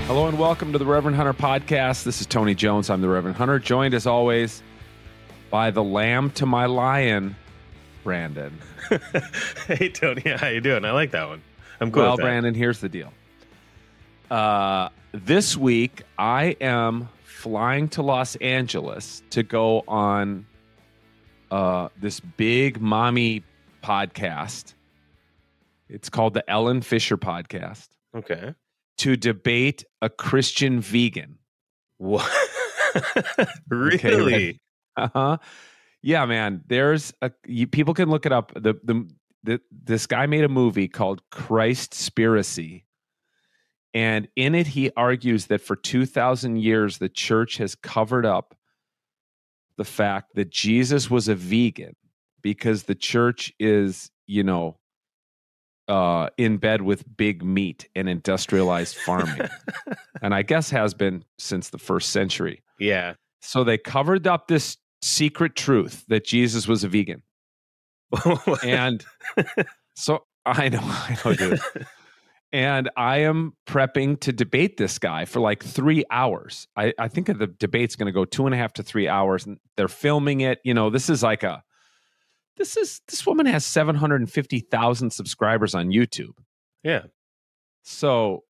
Hello and welcome to the Reverend Hunter Podcast. This is Tony Jones. I'm the Reverend Hunter, joined as always by the lamb to my lion, Brandon. Hey, Tony. How you doing? I like that one. I'm cool with that. Brandon, here's the deal. This week, I am flying to Los Angeles to go on this big mommy podcast. It's called the Ellen Fisher Podcast. Okay. To debate a Christian vegan. What? Really? Okay, uh-huh. Yeah, man. People can look it up. This guy made a movie called Christspiracy. And in it, he argues that for 2,000 years, the church has covered up the fact that Jesus was a vegan because the church is, in bed with big meat and industrialized farming. And I guess has been since the first century. Yeah. So they covered up this secret truth that Jesus was a vegan. And so I know, dude. And I am prepping to debate this guy for like 3 hours. I think the debate's going to go 2.5 to 3 hours, and they're filming it. This woman has 750,000 subscribers on YouTube. Yeah. So,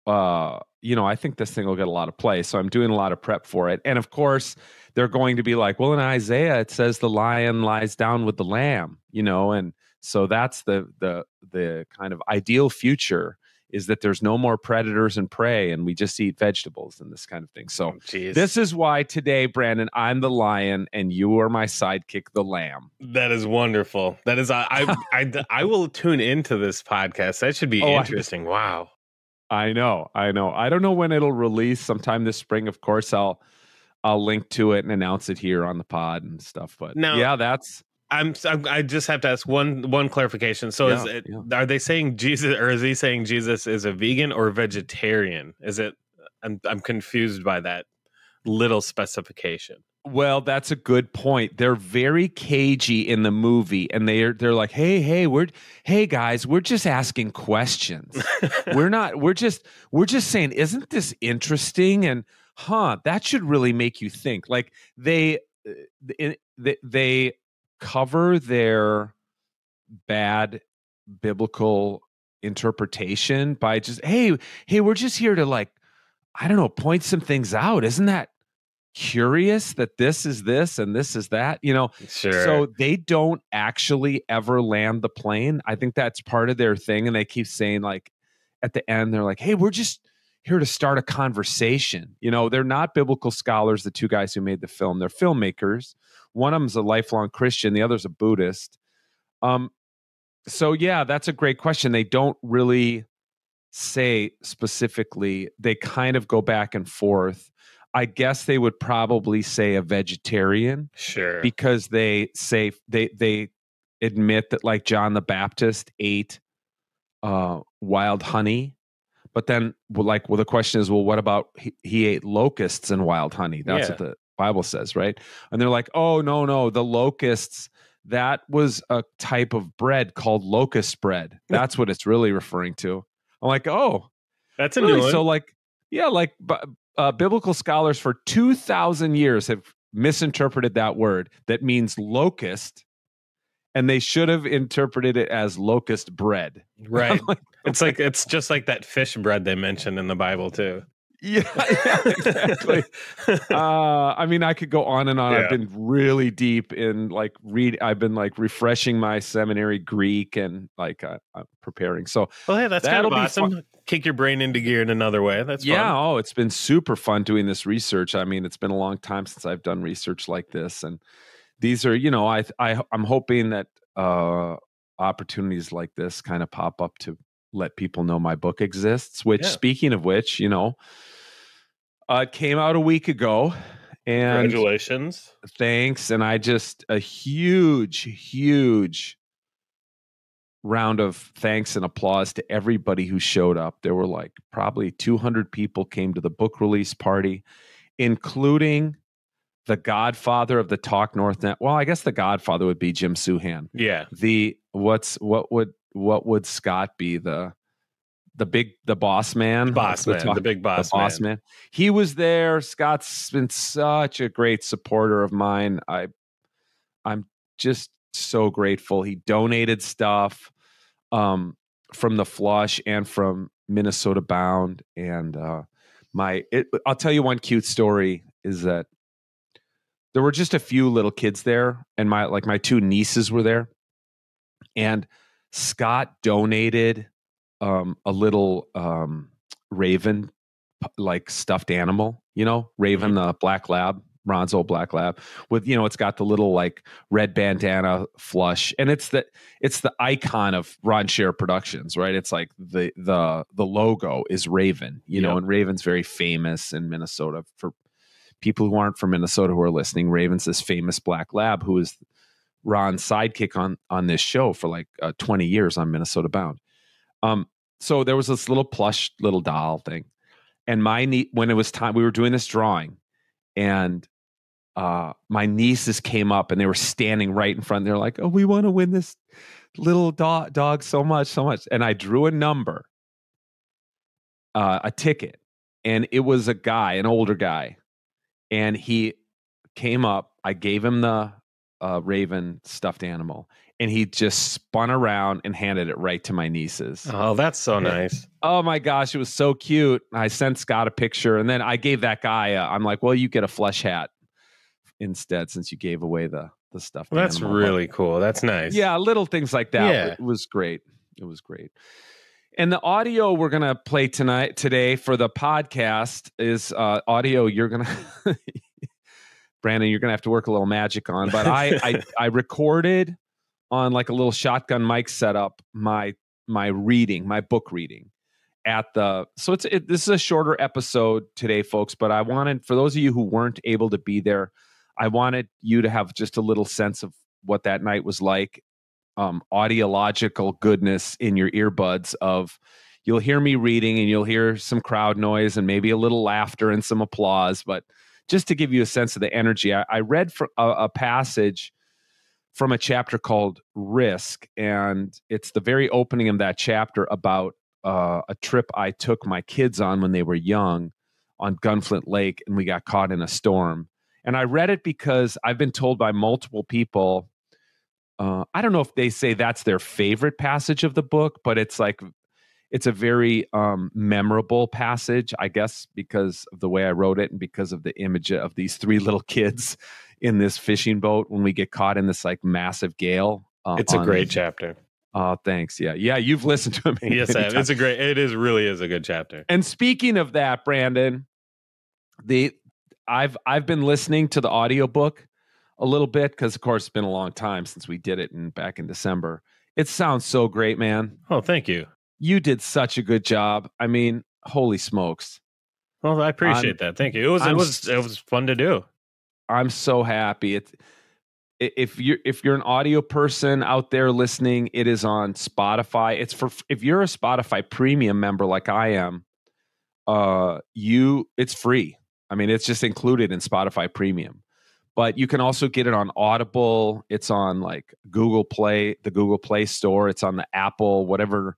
I think this thing will get a lot of play. So I'm doing a lot of prep for it. And of course, they're going to be like, well, in Isaiah, it says the lion lies down with the lamb, and so that's the kind of ideal future is that there's no more predators and prey and we just eat vegetables and this kind of thing. So this is why today, Brandon, I'm the lion and you are my sidekick, the lamb. That is wonderful. That is, I will tune into this podcast. That should be interesting. Wow. I know. I don't know when it'll release. Sometime this spring, of course. I'll link to it and announce it here on the pod and stuff. But I just have to ask one clarification. So are they saying Jesus, or is he saying Jesus is a vegan or vegetarian? Is it? I'm confused by that little specification. Well, that's a good point. They're very cagey in the movie, and they're like, hey guys, we're just asking questions. We're just saying, isn't this interesting? And that should really make you think. Like they cover their bad biblical interpretation by just, hey, we're just here to point some things out. Isn't that curious that this is this and this is that, Sure. So they don't actually ever land the plane. I think that's part of their thing. And they keep saying, like, at the end, they're like, hey, we're just here to start a conversation. They're not biblical scholars, the two guys who made the film. They're filmmakers. One of them's a lifelong Christian. The other's a Buddhist. So yeah, that's a great question. They don't really say specifically. They kind of go back and forth. I guess they would probably say a vegetarian. Sure. Because they say they admit that, like, John the Baptist ate wild honey. But then, the question is, well, what about he ate locusts and wild honey? That's what the Bible says, right? And they're like, oh, no, the locusts, that was a type of bread called locust bread. That's what it's really referring to. I'm like, oh. That's a new one. So, biblical scholars for 2,000 years have misinterpreted that word that means locust, and they should have interpreted it as locust bread. Right. It's just like that fish bread they mentioned in the Bible too. Yeah, exactly. I could go on and on. Yeah. I've been really deep in I've been refreshing my seminary Greek and I'm preparing. So, well, hey, that's kind of awesome. Fun. Kick your brain into gear in another way. That's fun. Yeah. Oh, it's been super fun doing this research. It's been a long time since I've done research like this, and these are, I'm hoping that opportunities like this kind of pop up to let people know my book exists. Which, speaking of which, it came out a week ago. And congratulations. Thanks. And a huge round of thanks and applause to everybody who showed up. There were probably 200 people came to the book release party, including the godfather of the Talk North Net. Well, I guess the godfather would be Jim Suhan. Yeah. What would Scott be? the boss man, the big boss man. He was there. Scott's been such a great supporter of mine. I'm just so grateful. He donated stuff from the Flush and from Minnesota Bound. And I'll tell you one cute story is that there were just a few little kids there, and my two nieces were there, and Scott donated a little Raven like stuffed animal, Raven, the black lab, Ron's old black lab, with it's got the little like red bandana Flush, and it's the icon of Ron Share Productions, right? It's like the logo is Raven, and Raven's very famous in Minnesota. For people who aren't from Minnesota who are listening, Raven's this famous black lab who is Ron's sidekick on this show for like 20 years on Minnesota Bound. So there was this little plush little doll thing, and when it was time, we were doing this drawing, and my nieces came up and they were standing right in front. They're like, "Oh, we want to win this little dog so much. And I drew a number, a ticket, and it was a guy, an older guy, and he came up. I gave him the Raven stuffed animal, and he just spun around and handed it right to my nieces. Oh, that's so nice. Oh my gosh, it was so cute. I sent Scott a picture, and then I gave that guy I'm like, well, you get a Flush hat instead since you gave away the stuffed animal. That's really cool. That's nice. Yeah, little things like that. Yeah. It was great. And the audio we're going to play today for the podcast is audio you're going to Brandon, you're going to have to work a little magic on, but I recorded on like a little shotgun mic setup my book reading this is a shorter episode today, folks, but I wanted, for those of you who weren't able to be there, I wanted you to have just a little sense of what that night was like. Audiological goodness in your earbuds of you'll hear me reading and you'll hear some crowd noise and maybe a little laughter and some applause, but just to give you a sense of the energy, I read a passage from a chapter called Risk, and it's the very opening of that chapter about a trip I took my kids on when they were young on Gunflint Lake, and we got caught in a storm. And I read it because I've been told by multiple people, I don't know if they say that's their favorite passage of the book, but it's a very memorable passage, I guess, because of the way I wrote it and because of the image of these three little kids in this fishing boat when we get caught in this like massive gale. It's a great chapter. Oh, thanks. Yeah. You've listened to it. Yes, I have. Really is a good chapter. And speaking of that, Brandon, I've been listening to the audiobook a little bit because, of course, it's been a long time since we did it back in December. It sounds so great, man. Oh, thank you. You did such a good job. I mean, holy smokes. Well, I appreciate that. Thank you. It was fun to do. I'm so happy. If you're an audio person out there listening, it is on Spotify. If you're a Spotify premium member like I am, it's free. I mean, it's just included in Spotify Premium. But you can also get it on Audible. It's on like Google Play, the Google Play Store. It's on the Apple, whatever.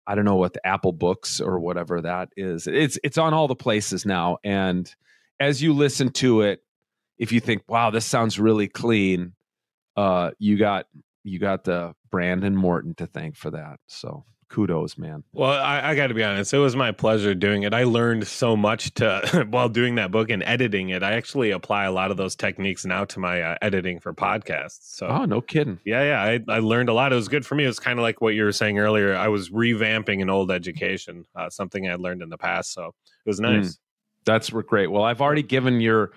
I don't know what the Apple Books or whatever that is. It's on all the places now. And as you listen to it, if you think, wow, this sounds really clean, you got the Brandon Morton to thank for that. So kudos, man. Well, I got to be honest. It was my pleasure doing it. I learned so much while doing that book and editing it. I actually apply a lot of those techniques now to my editing for podcasts. So, oh, no kidding. Yeah. I learned a lot. It was good for me. It was kind of like what you were saying earlier. I was revamping an old education, something I had learned in the past. So it was nice. That's great. Well, I've already given your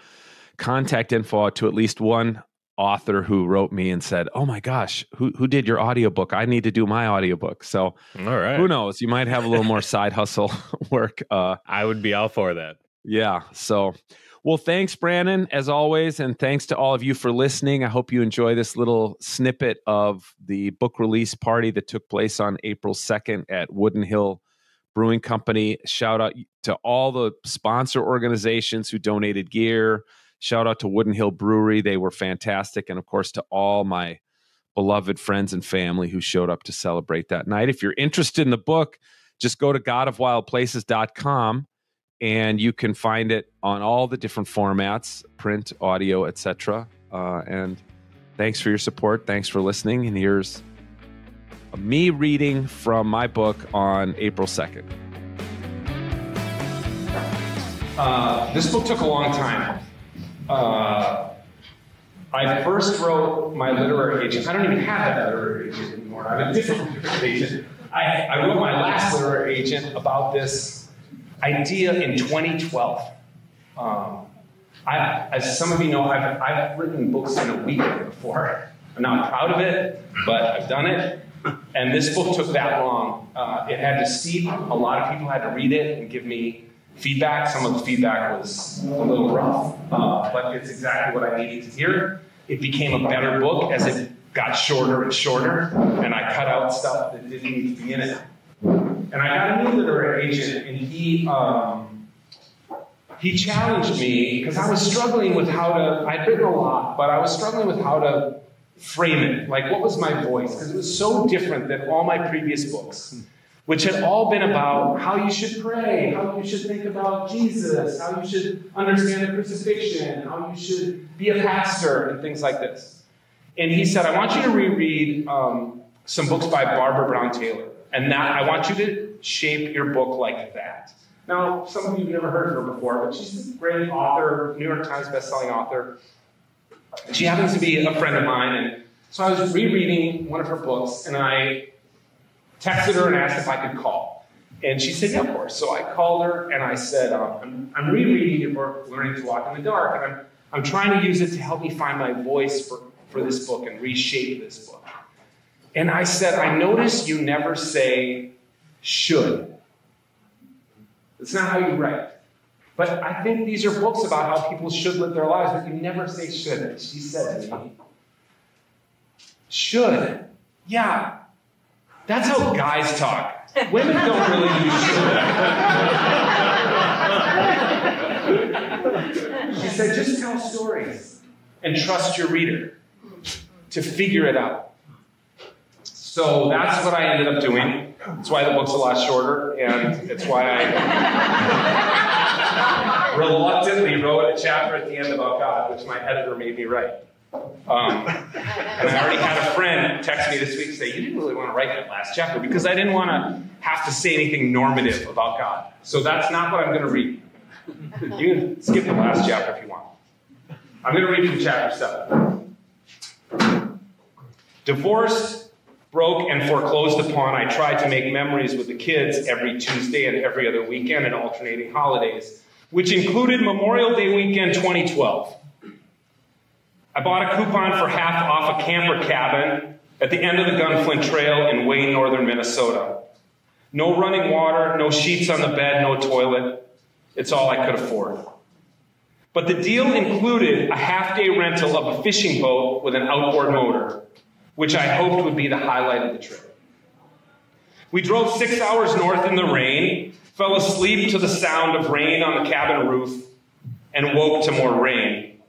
contact info to at least one author who wrote me and said, oh my gosh, who did your audiobook? I need to do my audiobook. So all right, who knows? You might have a little more side hustle work. I would be all for that. Yeah. So, well, thanks, Brandon, as always. And thanks to all of you for listening. I hope you enjoy this little snippet of the book release party that took place on April 2nd at Wooden Hill Brewing Company. Shout out to all the sponsor organizations who donated gear. Shout out to Wooden Hill Brewery. They were fantastic. And of course, to all my beloved friends and family who showed up to celebrate that night. If you're interested in the book, just go to godofwildplaces.com and you can find it on all the different formats, print, audio, etc. And thanks for your support. Thanks for listening. And here's me reading from my book on April 2nd. This book took a long time. I first wrote my literary agent. I don't even have that literary agent anymore. I have a different agent. I wrote my last literary agent about this idea in 2012. As some of you know, I've written books in a week before. I'm not proud of it, but I've done it. And this book took that long. It had to steep. A lot of people had to read it and give me feedback. Some of the feedback was a little rough, but it's exactly what I needed to hear. It became a better book as it got shorter and shorter, and I cut out stuff that didn't need to be in it. And I got a new literary agent, and he challenged me because I was struggling with how to, I'd written a lot, but I was struggling with how to frame it. Like, what was my voice? Because it was so different than all my previous books, which had all been about how you should pray, how you should think about Jesus, how you should understand the crucifixion, how you should be a pastor, and things like this. And he said, I want you to reread some books by Barbara Brown Taylor, and that I want you to shape your book like that. Now, some of you have never heard of her before, but she's a great author, New York Times bestselling author. She happens to be a friend of mine, and so I was rereading one of her books, and I texted her and asked if I could call. And she said, yeah, of course. So I called her, and I said, I'm rereading your book, Learning to Walk in the Dark, and I'm trying to use it to help me find my voice for this book and reshape this book. And I said, I notice you never say should. It's not how you write. But I think these are books about how people should live their lives, but you never say should. She said to me, should? Yeah. That's how guys talk. Women don't really use should. She said, just tell stories and trust your reader to figure it out. So that's what I ended up doing. That's why the book's a lot shorter, and it's why I reluctantly wrote a chapter at the end about God, which my editor made me write. And I already had a friend text me this week and say, you didn't really want to write that last chapter because I didn't want to have to say anything normative about God. So that's not what I'm going to read. You can skip the last chapter if you want. I'm going to read from chapter 7. Divorced, broke, and foreclosed upon, I tried to make memories with the kids every Tuesday and every other weekend and alternating holidays, which included Memorial Day weekend 2012. I bought a coupon for half off a camper cabin at the end of the Gunflint Trail in Wayne, northern Minnesota. No running water, no sheets on the bed, no toilet. It's all I could afford. But the deal included a half-day rental of a fishing boat with an outboard motor, which I hoped would be the highlight of the trip. We drove 6 hours north in the rain, fell asleep to the sound of rain on the cabin roof, and woke to more rain.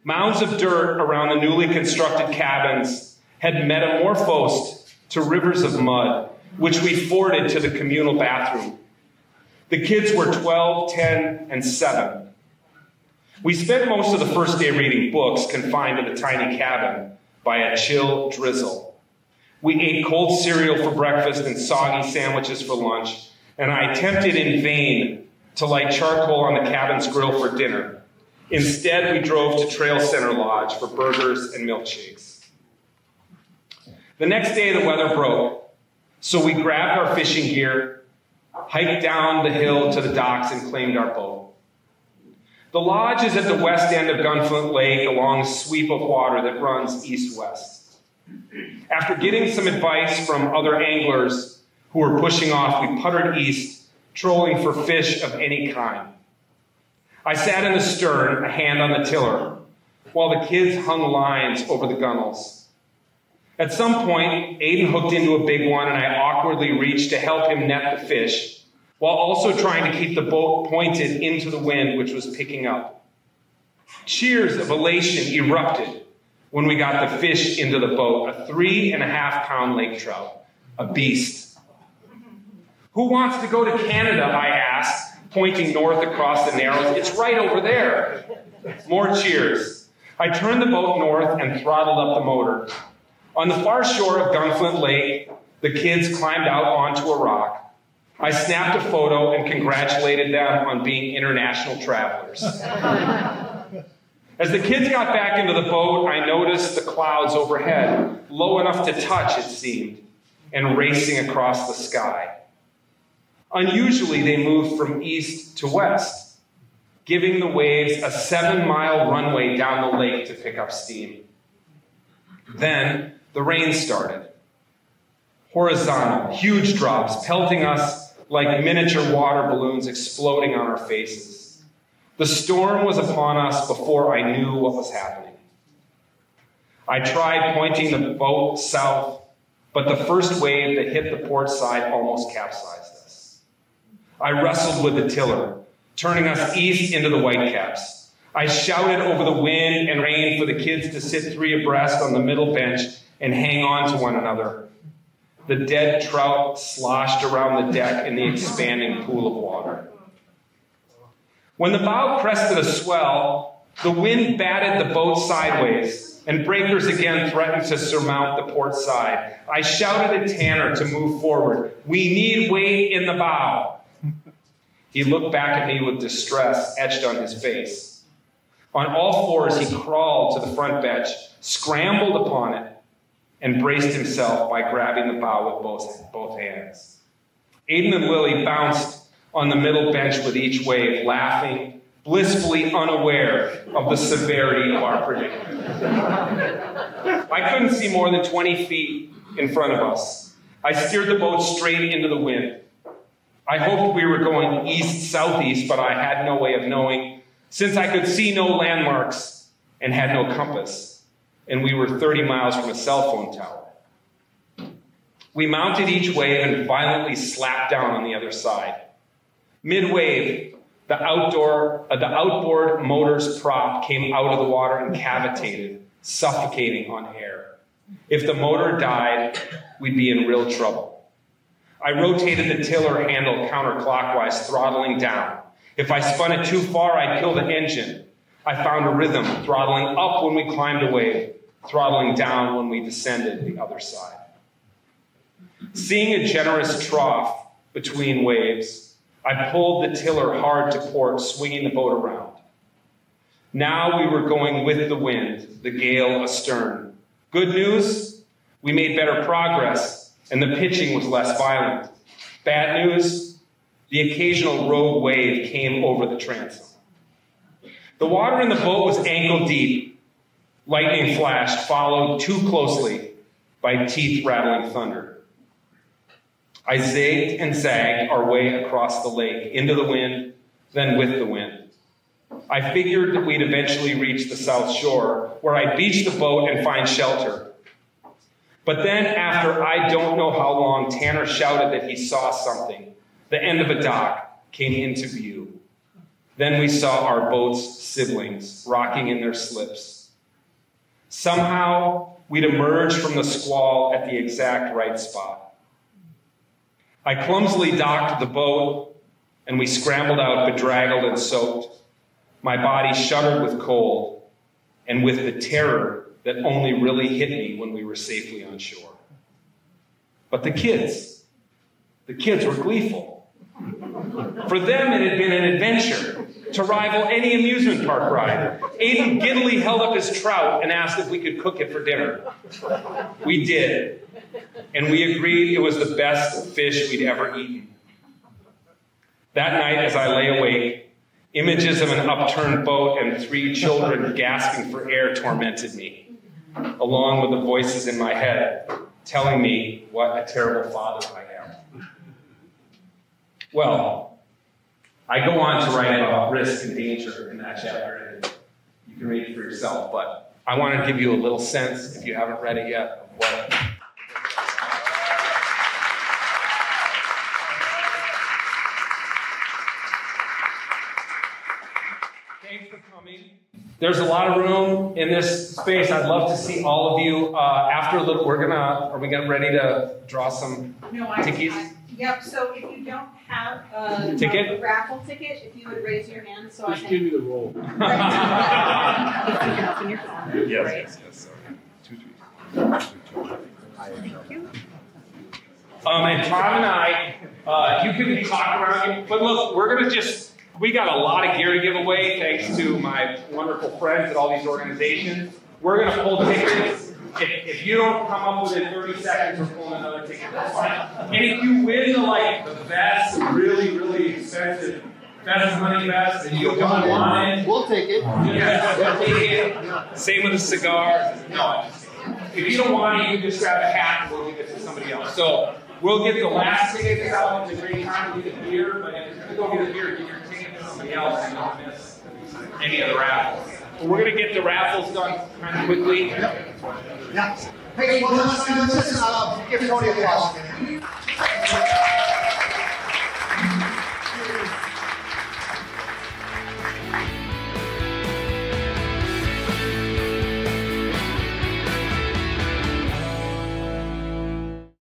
Mounds of dirt around the newly constructed cabins had metamorphosed to rivers of mud, which we forded to the communal bathroom. The kids were 12, 10, and 7. We spent most of the first day reading books confined to the tiny cabin by a chill drizzle. We ate cold cereal for breakfast and soggy sandwiches for lunch, and I attempted in vain to light charcoal on the cabin's grill for dinner. Instead, we drove to Trail Center Lodge for burgers and milkshakes. The next day, the weather broke, so we grabbed our fishing gear, hiked down the hill to the docks, and claimed our boat. The lodge is at the west end of Gunflint Lake along a sweep of water that runs east-west. After getting some advice from other anglers who were pushing off, we puttered east, trolling for fish of any kind. I sat in the stern, a hand on the tiller, while the kids hung lines over the gunnels. At some point, Aiden hooked into a big one, and I awkwardly reached to help him net the fish, while also trying to keep the boat pointed into the wind, which was picking up. Cheers of elation erupted when we got the fish into the boat, a 3.5-pound lake trout, a beast. Who wants to go to Canada, I asked, pointing north across the Narrows. It's right over there. More cheers. I turned the boat north and throttled up the motor. On the far shore of Gunflint Lake, the kids climbed out onto a rock. I snapped a photo and congratulated them on being international travelers. As the kids got back into the boat, I noticed the clouds overhead, low enough to touch, it seemed, and racing across the sky. Unusually, they moved from east to west, giving the waves a 7-mile runway down the lake to pick up steam. Then the rain started. Horizontal, huge drops, pelting us like miniature water balloons exploding on our faces. The storm was upon us before I knew what was happening. I tried pointing the boat south, but the first wave that hit the port side almost capsized us. I wrestled with the tiller, turning us east into the Whitecaps. I shouted over the wind and rain for the kids to sit 3 abreast on the middle bench and hang on to one another. The dead trout sloshed around the deck in the expanding pool of water. When the bow crested a swell, the wind batted the boat sideways, and breakers again threatened to surmount the port side. I shouted at Tanner to move forward. We need weight in the bow. He looked back at me with distress etched on his face. On all fours, he crawled to the front bench, scrambled upon it, and braced himself by grabbing the bow with both hands. Aiden and Lily bounced on the middle bench with each wave, laughing, blissfully unaware of the severity of our predicament. I couldn't see more than 20 feet in front of us. I steered the boat straight into the wind. I hoped we were going east-southeast, but I had no way of knowing, since I could see no landmarks and had no compass, and we were 30 miles from a cell phone tower. We mounted each wave and violently slapped down on the other side. Mid-wave, the outboard motor's prop came out of the water and cavitated, suffocating on air. If the motor died, we'd be in real trouble. I rotated the tiller handle counterclockwise, throttling down. If I spun it too far, I'd kill the engine. I found a rhythm, throttling up when we climbed a wave, throttling down when we descended the other side. Seeing a generous trough between waves, I pulled the tiller hard to port, swinging the boat around. Now we were going with the wind, the gale astern. Good news, we made better progress, and the pitching was less violent. Bad news, the occasional rogue wave came over the transom. The water in the boat was ankle deep. Lightning flashed, followed too closely by teeth-rattling thunder. I zagged and zagged our way across the lake, into the wind, then with the wind. I figured that we'd eventually reach the south shore, where I'd beach the boat and find shelter. But then, after I don't know how long, Tanner shouted that he saw something. The end of a dock came into view. Then we saw our boat's siblings rocking in their slips. Somehow, we'd emerged from the squall at the exact right spot. I clumsily docked the boat, and we scrambled out, bedraggled and soaked. My body shuddered with cold and with the terror that only really hit me when we were safely on shore. But the kids were gleeful. For them, it had been an adventure to rival any amusement park ride. Aiden giddily held up his trout and asked if we could cook it for dinner. We did, and we agreed it was the best fish we'd ever eaten. That night, as I lay awake, images of an upturned boat and 3 children gasping for air tormented me, along with the voices in my head telling me what a terrible father I am. Well, I go on to write about risk and danger in that chapter, and you can read it for yourself, but I want to give you a little sense, if you haven't read it yet, of what There's a lot of room in this space. I'd love to see all of you. After a little, are we ready to draw some tickies? Yep, so if you you don't have a raffle ticket, if you would raise your hand so just I can. give me the roll. If you can open your phone. Yes. Thank you. And Tom and I, you can talk around, but look, we got a lot of gear to give away thanks to my wonderful friends at all these organizations. We're going to pull tickets. If you don't come up within 30 seconds, we're pulling another ticket. That's fine. And if you win the best, really, really expensive best money vest, and you don't want it, We'll take it. yeah, we'll take it. Same with a cigar. No, if you don't want it, you can just grab a hat and we'll give it to somebody else. So we'll get the last tickets out in the great time to get the beer, but if you go get a beer, give your ticket to somebody else and don't miss any of the raffles. But we're going to get the raffles done kind of quickly. Yeah. Hey, well, let's give Tony a applause.